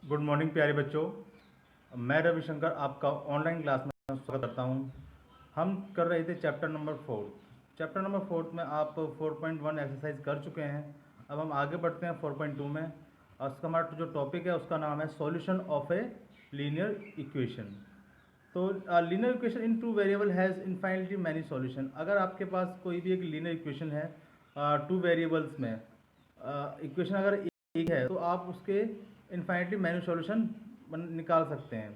Good morning प्यारे बच्चों। मैं रविशंकर आपका ऑनलाइन क्लास में स्वागत करता हूं। हम कर रहे थे चैप्टर नंबर 4। चैप्टर नंबर 4 में आप 4.1 एक्सरसाइज कर चुके हैं। अब हम आगे बढ़ते हैं 4.2 में। और उसका हमारा जो टॉपिक है उसका नाम है solution of a linear equation. तो linear equation in two variable has infinitely many solution. अगर आपके पास कोई भी एक लीनियर इक्वेशन है टू वेरिएबल्स में, इक्वेशन अगर एक है तो आप उसके इनफाइनिटली मैनी सॉल्यूशन निकाल सकते हैं।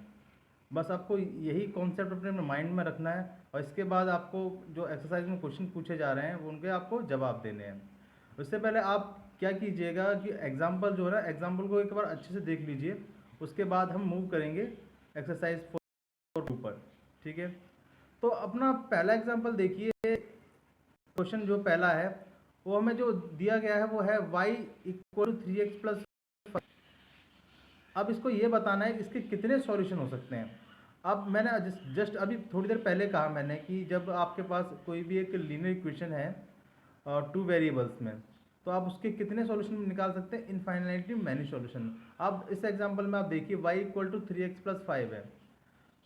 बस आपको यही कॉन्सेप्ट अपने माइंड में रखना है और इसके बाद आपको जो एक्सरसाइज में क्वेश्चन पूछे जा रहे हैं वो उनके आपको जवाब देने हैं। उससे पहले आप क्या कीजिएगा कि एग्जाम्पल जो है ना, एग्जाम्पल को एक बार अच्छे से देख लीजिए। उसके बाद हम मूव करेंगे एक्सरसाइज 4 पर। ठीक है, तो अपना पहला एग्जाम्पल देखिए। क्वेश्चन जो पहला है वो हमें जो दिया गया है वो है y equal to 3x plus. अब इसको ये बताना है कि इसके कितने सॉल्यूशन हो सकते हैं। अब मैंने जस्ट अभी थोड़ी देर पहले कहा मैंने कि जब आपके पास कोई भी एक लीनियर इक्वेशन है टू वेरिएबल्स में, तो आप उसके कितने सॉल्यूशन निकाल सकते हैं, इनफाइनाइटली मैनी सॉल्यूशन। अब इस एग्जांपल में आप देखिए y equal to 3x plus 5 है।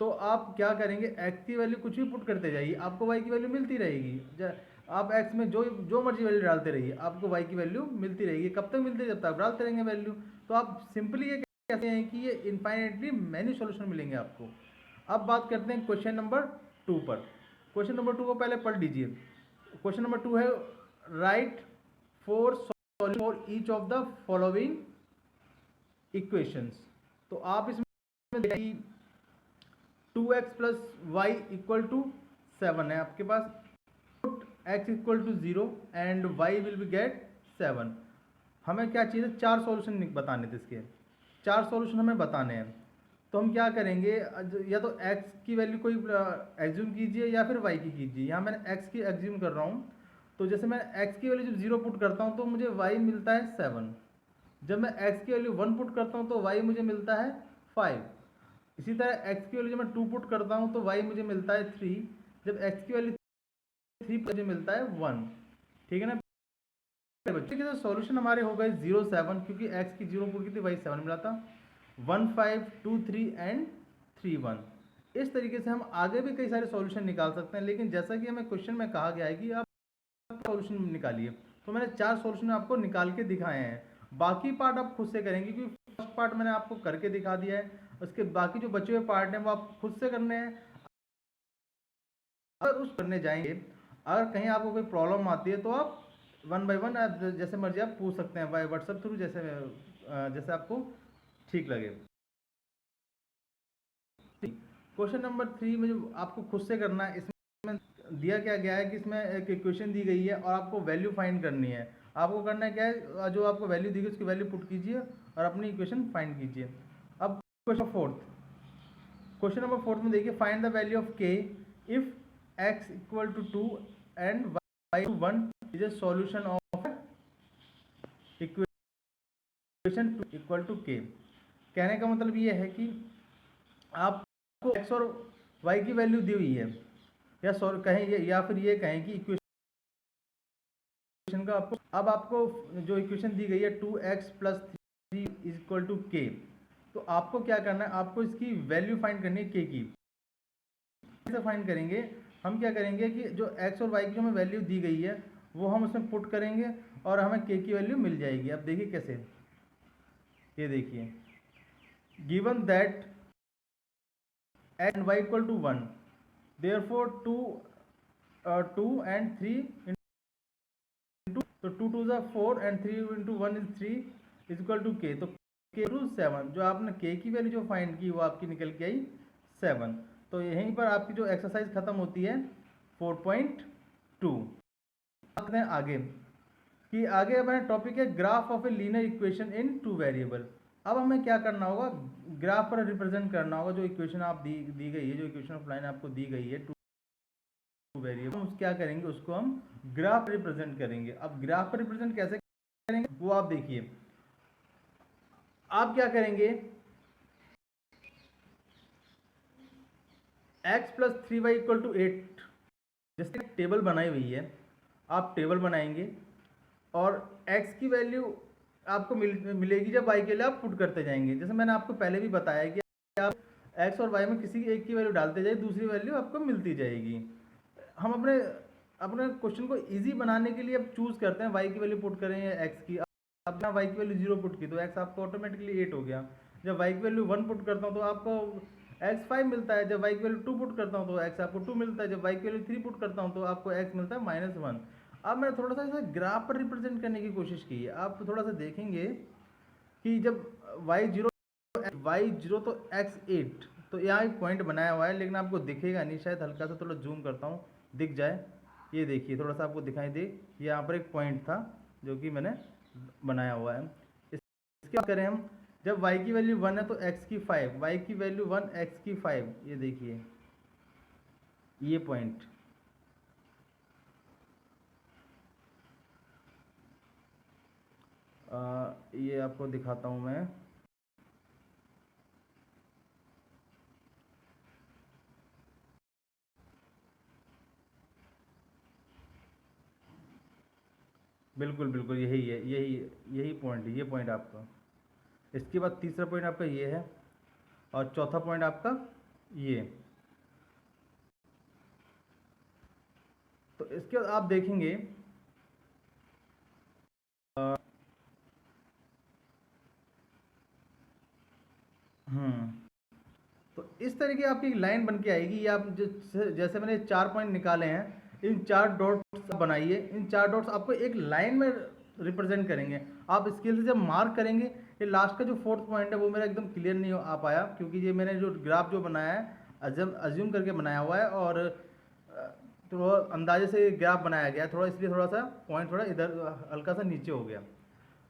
तो आप क्या करेंगे, x की वैल्यू कुछ भी पुट करते जाइए, आपको y की वैल्यू मिलती रहेगी। आप x में जो जो मर्जी वैल्यू डालते रहिए, आपको y की वैल्यू मिलती रहेगी। कब तक मिलती है, जब तक आप डालते रहेंगे वैल्यू। तो आप सिंपली ये कहते हैं कि ये इनफाइनाइटली मैनी सॉल्यूशन मिलेंगे आपको। अब बात करते हैं क्वेश्चन नंबर 2 पर। क्वेश्चन नंबर 2 को पहले पढ़ लीजिए। क्वेश्चन नंबर 2 है right 4 solution for each of the following equations. तो आप इसमें देखिए 2x plus Y equal to 7 है आपके पास। Put x equal to 0 and y will be get 7। हमें क्या चाहिए, 4 सॉल्यूशन बताने थे इसके। 4 सॉल्यूशन हमें बताने हैं। तो हम क्या करेंगे, या तो x की वैल्यू कोई एज्यूम कीजिए या फिर y की कीजिए। यहाँ मैंने x की एज्यूम कर रहा हूँ। तो जैसे मैं x की वैल्यू जब 0 पुट करता हूँ तो मुझे y मिलता है 7। जब मैं x की वैल्यू 1 पुट करता हूँ तो y मुझे मिलता है 5। इसी तरह x की वैल्यू जब मैं 2 पुट करता हूँ तो y मुझे मिलता है 3। जब x की वैल्यू 3 मुझे मिलता है 1। ठीक है ना बच्चे, तो सॉल्यूशन हमारे हो गए 0 7, क्योंकि x की 0 पुट की थी, y 7 मिला था। 1 5 2 3 एंड 3 1। इस तरीके से हम आगे भी कई सारे सॉल्यूशन निकाल सकते हैं, लेकिन जैसा कि हमें क्वेश्चन में कहा गया है कि आप सॉल्यूशन निकालिए, तो मैंने 4 सॉल्यूशन आपको निकाल के दिखाए हैं। बाकी पार्ट आप खुद से करेंगे, क्योंकि फर्स्ट पार्ट मैंने आपको करके दिखा दिया है। उसके बाकी जो बचे हुए पार्ट हैं वो आप खुद से करने हैं। अगर उस करने जाएंगे, अगर कहीं आपको कोई प्रॉब्लम आती है तो आप वन बाय वन जैसे मर्जी आप पूछ सकते हैं, बाय व्हाट्सएप थ्रू, जैसे जैसे आपको ठीक लगे। क्वेश्चन नंबर 3 में जो आपको खुद से करना है, इसमें दिया क्या गया है कि इसमें एक इक्वेशन दी गई है और आपको वैल्यू फाइंड करनी है। आपको करना है क्या है, जो आपको वैल्यू दी गई उसकी वैल्यू पुट कीजिए और अपनी इक्वेशन फाइंड कीजिए। अब क्वेश्चन नंबर 4 में देखिए, find the value of k if x equal to 2 and y to 1 is a solution of equation 2 equal to k। कहने का मतलब ये है कि आपको x और y की वैल्यू दी हुई है, या कहें या फिर ये कहें कि इक्वेशन का आपको, अब आपको जो इक्वेशन दी गई है 2x plus 3 is equal to k, तो आपको क्या करना है, आपको इसकी वैल्यू फाइंड करनी है k की। कैसे फाइंड करेंगे, हम क्या करेंगे कि जो x और y की जो हमें वैल्यू दी गई है वो हम उसमें पुट करेंगे और हमें k की वैल्यू मिल जाएगी। अब देखिए कैसे, ये देखिए, given that x and y equal to 1, therefore 2 and 3 into, तो 2 2 is 4 and 3 into 1 is 3 is equal to k। तो k टू 7, जो आपने k की वैल्यू जो फाइंड की वो आपकी निकल के आई 7। तो यहीं पर आपकी जो एक्सरसाइज खत्म होती है 4.2। आते हैं आगे कि आगे हमारा टॉपिक है graph of a linear equation in two variable. अब हमें क्या करना होगा, ग्राफ पर रिप्रेजेंट करना होगा जो इक्वेशन आप दी गई है, जो इक्वेशन ऑफ लाइन आपको दी गई है टू वेरिएबल, हम क्या करेंगे, उसको हम ग्राफ रिप्रेजेंट करेंगे। अब ग्राफ पर रिप्रेजेंट कैसे करेंगे वो आप देखिए। आप क्या करेंगे, x plus 3y equal to 8, जैसे टेबल बनाई हुई है, आप टेबल बनाएंगे और x की वैल्यू आपको मिलेगी जब y के लिए आप पुट करते जाएंगे। जैसे मैंने आपको पहले भी बताया कि आप x और y में किसी एक की वैल्यू डालते जाए, दूसरी वैल्यू आपको मिलती जाएगी। हम अपने अपने क्वेश्चन को इजी बनाने के लिए अब चूज करते हैं y की वैल्यू पुट करें या x की। अब y की वैल्यू 0 पुट की तो x आपको ऑटोमेटिकली 8 हो गया। जब y की वैल्यू 1 पुट करता हूँ तो आपको x 5 मिलता है। जब y की वैल्यू 2 पुट करता हूँ तो x आपको 2 मिलता है। जब y की वैल्यू 3 पुट करता हूँ तो आपको x मिलता है -1। अब मैंने थोड़ा सा इसे ग्राफ पर रिप्रेजेंट करने की कोशिश की है। आप थोड़ा सा देखेंगे कि जब y0 तो x8, तो यहाँ एक पॉइंट बनाया हुआ है लेकिन आपको दिखेगा नहीं, शायद हल्का सा थोड़ा जूम करता हूँ दिख जाए। ये देखिए थोड़ा सा आपको दिखाई दे, यहाँ पर एक पॉइंट था जो कि मैंने बनाया हुआ है। इसके बात करें हम, जब y की वैल्यू 1 है तो x की 5, y की वैल्यू 1 x की 5, ये देखिए ये पॉइंट। ये आपको दिखाता हूँ मैं। बिल्कुल बिल्कुल यही है, यही पॉइंट है, ये पॉइंट आपका। इसके बाद तीसरा पॉइंट आपका ये है और चौथा पॉइंट आपका ये। तो इसके बाद आप देखेंगे तो इस तरह की आपकी लाइन बन के आएगी। आप जैसे मैंने 4 पॉइंट निकाले हैं, इन 4 डॉट्स बनाइए। इन 4 डॉट्स आपको एक लाइन में रिप्रेजेंट करेंगे। आप स्केल से जब मार्क करेंगे, ये लास्ट का जो 4th पॉइंट है वो मेरा एकदम क्लियर नहीं आ पाया क्योंकि ये मैंने जो ग्राफ जो बनाया है अज्यूम करके बनाया हुआ है और तो अंदाजे से ग्राफ बनाया गया थोड़ा, इसलिए थोड़ा सा पॉइंट थोड़ा इधर हल्का सा नीचे हो गया।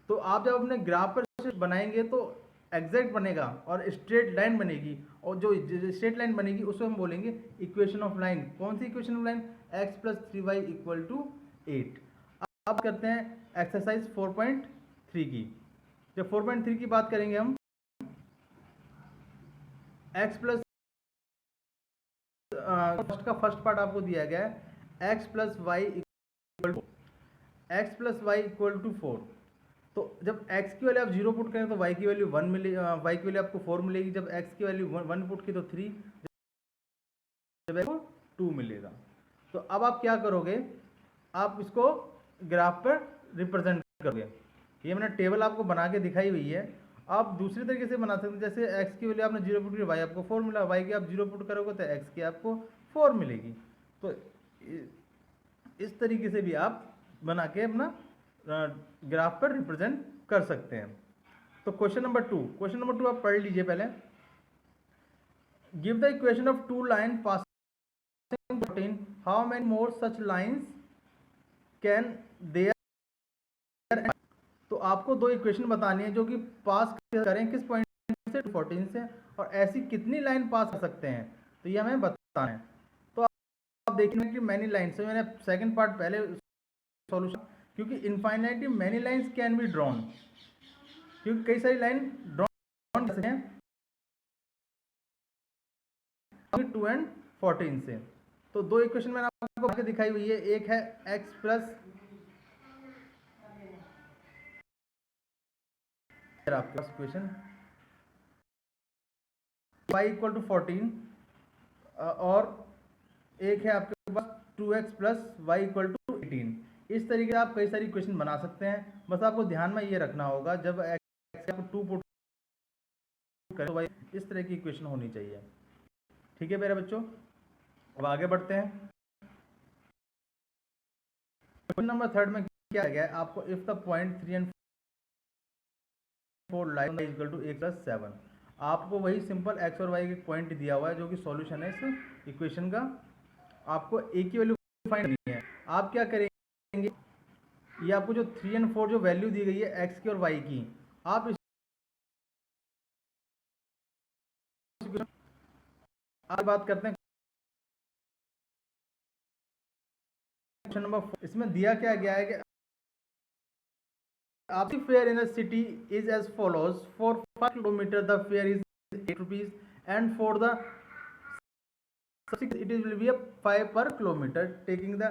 तो आप जब अपने ग्राफ पर बनाएंगे तो एग्जैक्ट बनेगा और स्ट्रेट लाइन बनेगी, और जो स्ट्रेट लाइन बनेगी उसको हम बोलेंगे इक्वेशन ऑफ लाइन। कौन सी equation of line? x + 3y = 8। अब करते हैं एक्सरसाइज 4.3 की। जब 4.3 की बात करेंगे हम, x प्लस फर्स्ट पार्ट आपको दिया गया है x + y = 4। तो जब x की वैल्यू आप 0 पुट करें तो y की वैल्यू 1 मिलेगी, y की वैल्यू आपको 4 मिलेगी। जब x की वैल्यू 1 पुट की तो 3, जब आपको 2 मिलेगा। तो अब आप क्या करोगे, आप इसको ग्राफ पर रिप्रेजेंट करोगे। ये मैंने टेबल आपको बना के दिखाई हुई है। आप दूसरी तरीके से बना सकते हैं, जैसे x की वैल्यू आपने 0 पुट की, y आपको 4 मिला, y की आप 0 पुट करोगे तो x की आपको 4 मिलेगी। तो इस तरीके से भी आप बना के अपना ग्राफ पर रिप्रेजेंट कर सकते हैं। तो क्वेश्चन नंबर 2 आप पढ़ लीजिए पहले। Give the equation of 2 line passing 14, how many more such lines can there. तो आपको 2 इक्वेशन बतानी है जो कि पास करें किस पॉइंट से, 14 से, और ऐसी कितनी लाइन पास कर सकते हैं, तो ये हमें बताना है। तो आप देखेंगे कि मैनी लाइन से मैंने सेकंड पार्ट पहले सॉल्यूशन, क्योंकि infinitely many lines can be drawn, क्योंकि कई सारी लाइन ड्रॉन कर सकते हैं 2 and 14 से। तो 2 इक्वेशन मैंने आपको दिखाई हुई है। एक है x प्लस आपके पास इक्वेशन y = 14 और एक है आपके पास 2x + y = 18। इस तरीके से आप कई सारी इक्वेशन बना सकते हैं। बस आपको ध्यान में ये रखना होगा, जब x को 2 पुट करें तो इस तरह की इक्वेशन होनी चाहिए। ठीक है मेरे बच्चों, अब आगे बढ़ते हैं। क्वेश्चन नंबर 3 में क्या गया है आपको, if the point 3 and 4 line = a + 7। आपको वही सिंपल x और y के पॉइंट दिया हुआ है जो कि सॉल्यूशन है इस इक्वेशन का। आपको a की वैल्यू फाइंड करनी है। आप क्या करेंगे, ये आपको जो 3 and 4 जो वैल्यू दी गई है x की और y की, आप बात करते हैं क्वेश्चन नंबर 4। इसमें दिया क्या गया है कि आपकी fare in the city is as follows. For 5 kilometre the fare is 8 rupees and for the 6 it will be 5 per kilometer, taking the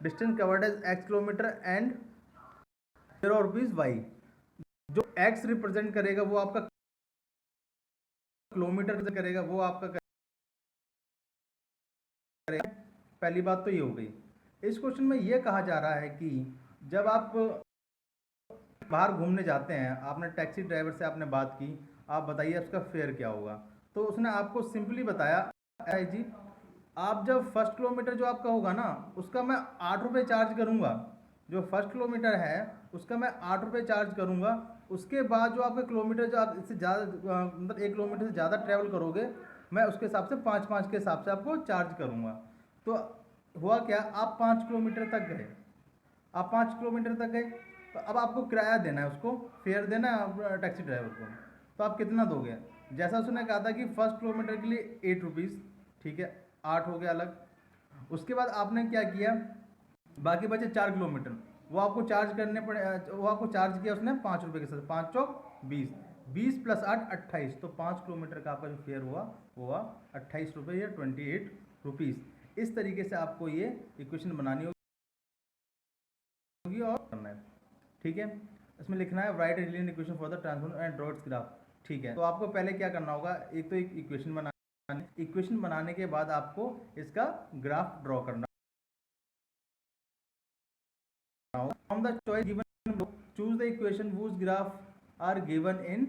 distance covered as x kilometer and 0 rupees y. x represent करेगा वो आपका kilometre करेगा, वो आपका करेगा। पहली बात तो ये हो गई। इस क्वेश्चन में ये कहा जा रहा है कि जब आप बाहर घूमने जाते हैं, आपने टैक्सी ड्राइवर से आपने बात की, आप बताइए उसका फेयर क्या होगा। तो उसने आपको सिंपली बताया जी, आप जब फर्स्ट किलोमीटर जो आपका होगा ना, उसका मैं 8 रुपये चार्ज करूँगा। जो फर्स्ट किलोमीटर है उसका मैं 8 रुपये चार्ज करूँगा। उसके बाद जो आपका किलोमीटर, जो आप इससे ज़्यादा मतलब 1 किलोमीटर से ज़्यादा ट्रैवल करोगे, मैं उसके हिसाब से 5-5 के हिसाब से आपको चार्ज करूँगा। तो हुआ क्या, आप 5 किलोमीटर तक गए, आप 5 किलोमीटर तक गए, तो अब आपको किराया देना है, उसको फेयर देना है टैक्सी ड्राइवर को। तो आप कितना दोगे? जैसा उसने कहा था कि फर्स्ट किलोमीटर के लिए 8 रुपीज़, ठीक है, 8 हो गया अलग। उसके बाद आपने क्या किया, बाकी बचे 4 किलोमीटर, वो आपको चार्ज करने पड़े, वो आपको चार्ज किया उसने 5 रुपये के साथ, 5 चौक 20, 20 + 8 28। तो 5 किलोमीटर का आपका जो फेयर हुआ वो हुआ 28 रुपये या 28 रुपीज़। इस तरीके से आपको ये इक्वेशन बनानी होगी और करना है, ठीक है। इसमें लिखना है right linear equation for the transform and draw it's graph, ठीक है। तो आपको पहले क्या करना होगा, एक तो एक इक्वेशन बनाने के बाद आपको इसका ग्राफ ड्रॉ करना होगा। From the choice given choose the equation whose graph are given in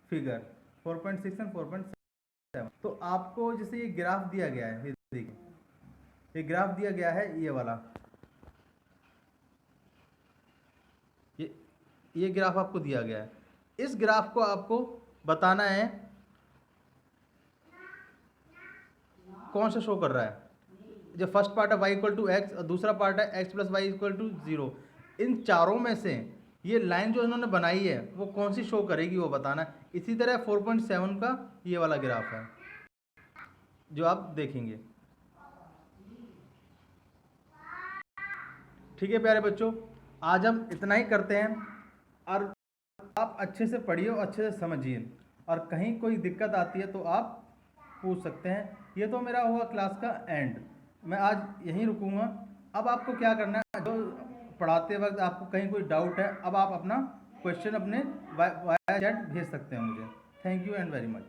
figure 4.6 and 4.7। तो आपको जैसे ये ग्राफ दिया गया है, ये देखिए, ये ग्राफ दिया गया है, ये वाला, ये ग्राफ आपको दिया गया है। इस ग्राफ को आपको बताना है कौन सा शो कर रहा है। जो फर्स्ट पार्ट है y=x और दूसरा पार्ट है x + y = 0। इन चारों में से ये लाइन जो इन्होंने बनाई है वो कौन सी शो करेगी वो बताना है। इसी तरह 4.7 का ये वाला ग्राफ है जो आप देखेंगे, ठीक है प्यारे बच्चों। आज हम इतना ही करते हैं और आप अच्छे से पढ़िए और अच्छे से समझिए, और कहीं कोई दिक्कत आती है तो आप पूछ सकते हैं। ये तो मेरा हुआ क्लास का एंड, मैं आज यहीं रुकूंगा। अब आपको क्या करना है, जो पढ़ाते वक्त आपको कहीं कोई डाउट है, अब आप अपना क्वेश्चन अपने वाया चैट भेज सकते हैं मुझे। Thank you and very much.